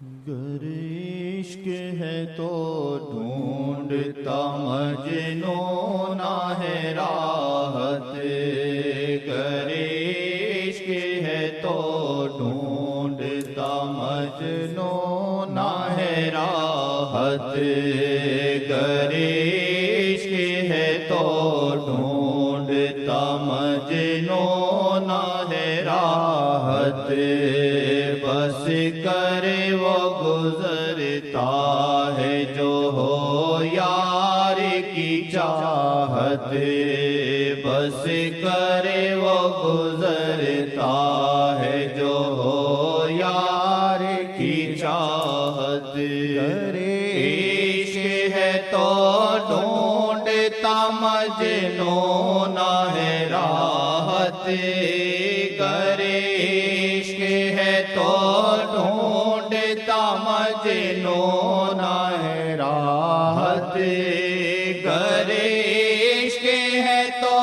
گر عشق ہے تو ڈھونڈتا مجنون ہے راحت، گر عشق ہے تو ڈھونڈتا مجنون ہے راحت، گر عشق ہے تو ڈھونڈتا مجنون ہے راحت، بس کرے وہ گزرتا ہے جو ہو یار کی چاہت، بس کرے وہ گزرتا ہے جو ہو یار کی چاہت، گر عشق ہے تو ڈھونڈتا مجنون ہے راحت، گر عشق ہے تو ڈھونڈتا مجنون ہے راحت، گر عشق ہے تو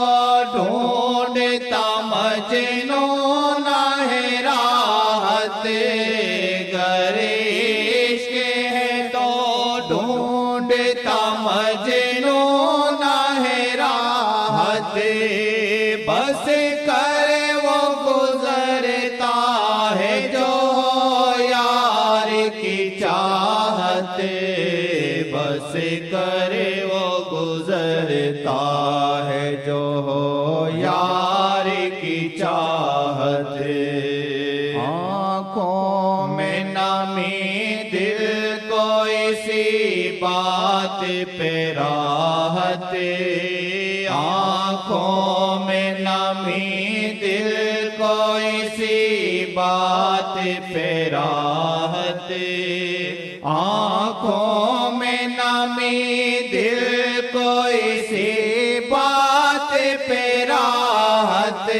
ڈھونڈتا مجنون ہے راحت، گر عشق ہے تو ڈھونڈتا مجنون ہے راحت، بس کرے وہ گزرتا ہے جو یار کی چاہت، بس کرے وہ گزرتا ہے جو یار کی چاہت، آنکھوں میں نمی دل کو اسی بات پہ راحت، آنکھوں میں نمی دل کو اسی بات پہ راحت، آنکھوں میں نمی دل کو اسی بات پہ راحت،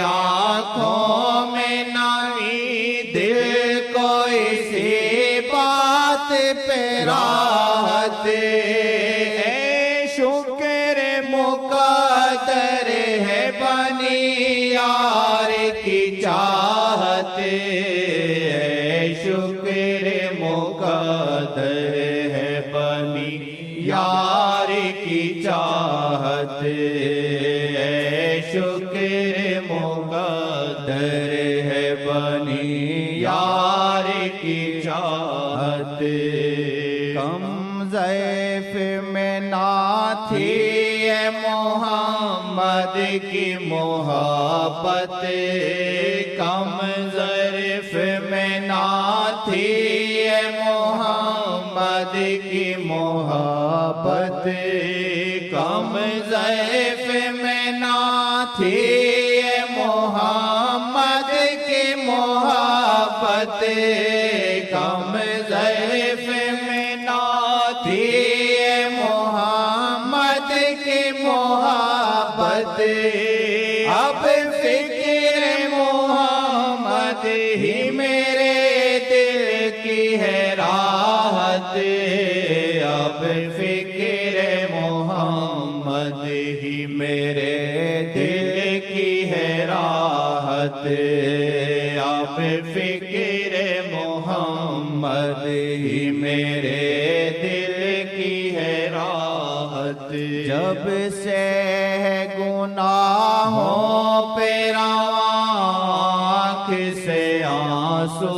آنکھوں میں نمی دل کو اسی بات پہ راحت، اے شکر مقدر ہے بنی یار کی چاہت، اے شکر مقدر ہے بنی یار کی چاہت، اے شکر مقدر ہے بنی یار کی چاہت، کم ضعف میں نہ تھی اے محمد کی محبت، کم ضعف میں نہ تھی اے محمد کی محبت، کم ضعف میں نہ تھی اے محمد کی محبت، کم ضعف میں نہ تھی اے محمد کی محبت، اب فکر محمد ہی میرے دل کی ہے راحت، اب فکر محمد ہی میرے دل کی ہے راحت، اب فکر محمد ہی میرے دل کی ہے راحت، جب سے گناہوں پہ آنکھ سے آنسو،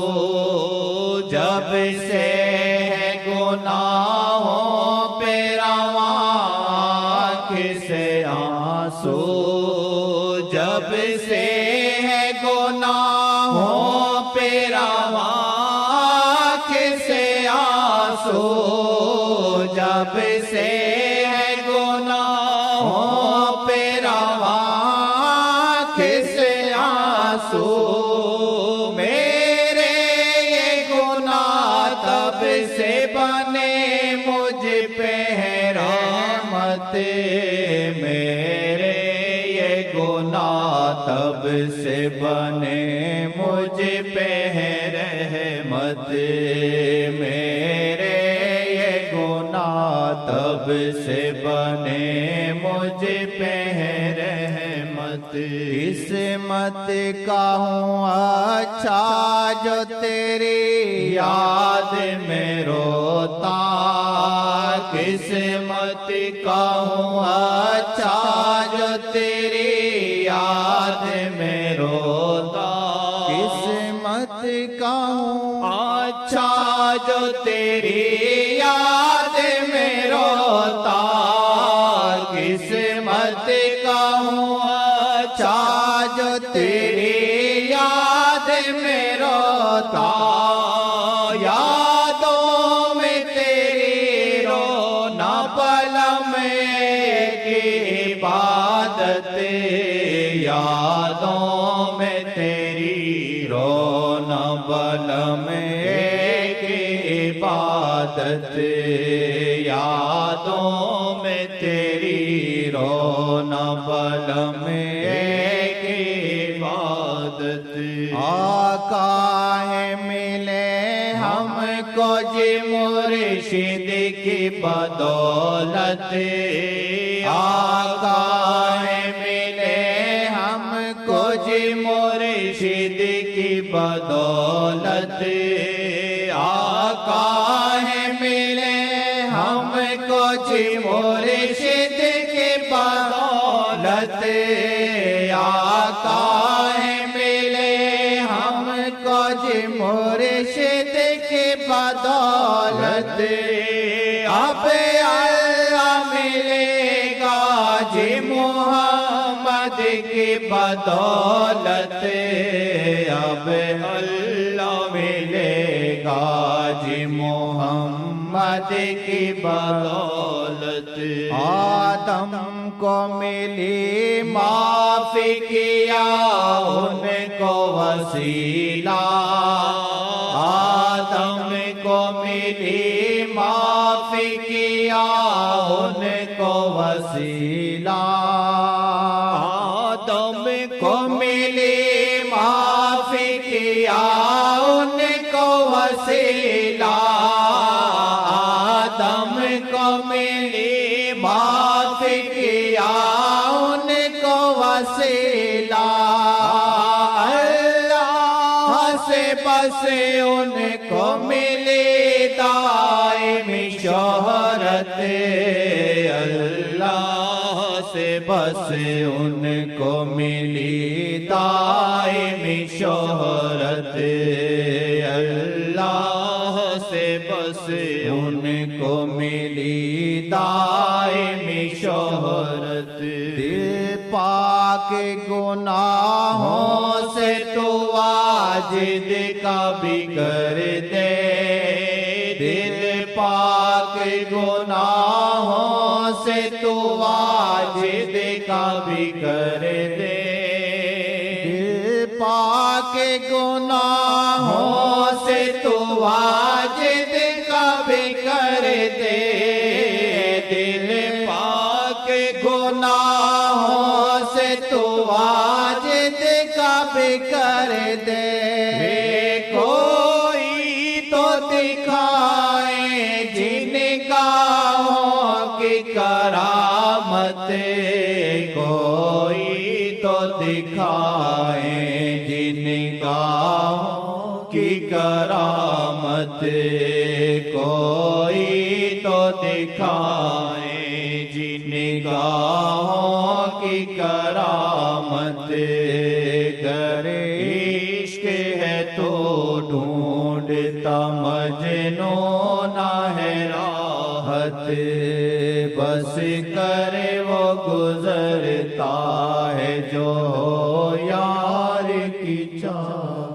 جب سے گناہوں پہ آنکھ سے آنسو، جب سے گناہوں پہ آنکھ سے آنسو، جب سے گناہوں پہ آنکھ سے آنسو، میرے یہ گناہ تب سے بنے مجھ پہ رحمت، میرے یہ گناہ تب سے بنے مجھ پہ رحمت، میرے یہ گناہ تب سے بنے مجھ پہ رحمت، قسمت کا ہوں اچھا جو تیری یاد میں روتا، قسمت کا ہوں اچھا جو تیری یاد میں روتا، قسمت کا ہوں اچھا جو تیری یاد میں روتا، قسمت کا ہوں اچھا جو تیری یاد میں روتا، یادوں میں تیری رونا پل میں کی عبادت، یادوں میں تیری رونا پل میں کی عبادت، یادوں میں تیری رونا پل میں کی عبادت۔ آقا ہے ملے ہم کو جی مرشد کی بدولت، آقا ہے ملے ہم کو جی مرشد کی بدولت، آقا ہے ملے ہم کو جی مرشد کی بدولت، آقا ہے ملے ہم کو جی مرشد کی بدولت، اب اللہ ملے گا جی محمد کی بدولت، اب اللہ ملے گا جی محمد کی بدولت۔ آدم کو ملی معافی کیا ان کو وسیلہ، آدم کو ملی معافی کیا ان کو وسیلہ، آدم کو ملی معافی کیا ان کو وسیلہ، آدم کو ملی معافی کیا ان کو وسیلہ، اللہ سے بس ان کو ملی دائمی شہرت، اللہ سے بس ان کو ملی دائمی شہرت، اللہ سے بس ان کو ملی دائمی شہرت۔ دل پاک گناہوں سے تو واجد کا بھی کر دے، دل پاک گناہوں سے تو واجد کا بھی کر دے، دل پاک گناہوں سے تو واجد کا بھی کر دے، دل پاک گناہوں سے تو واجد کا بھی کر دے، کوئی تو دکھائے جن گاہوں کی کرامت، کوئی تو دکھائے جن گاہوں کی کرامت، کوئی تو دکھائے جن گاہوں کی کرامت، گر عشق ہے تو ڈھونڈتا مجنون ہے راحت، بس کرے وہ گزرتا ہے جو یار کی چاہت۔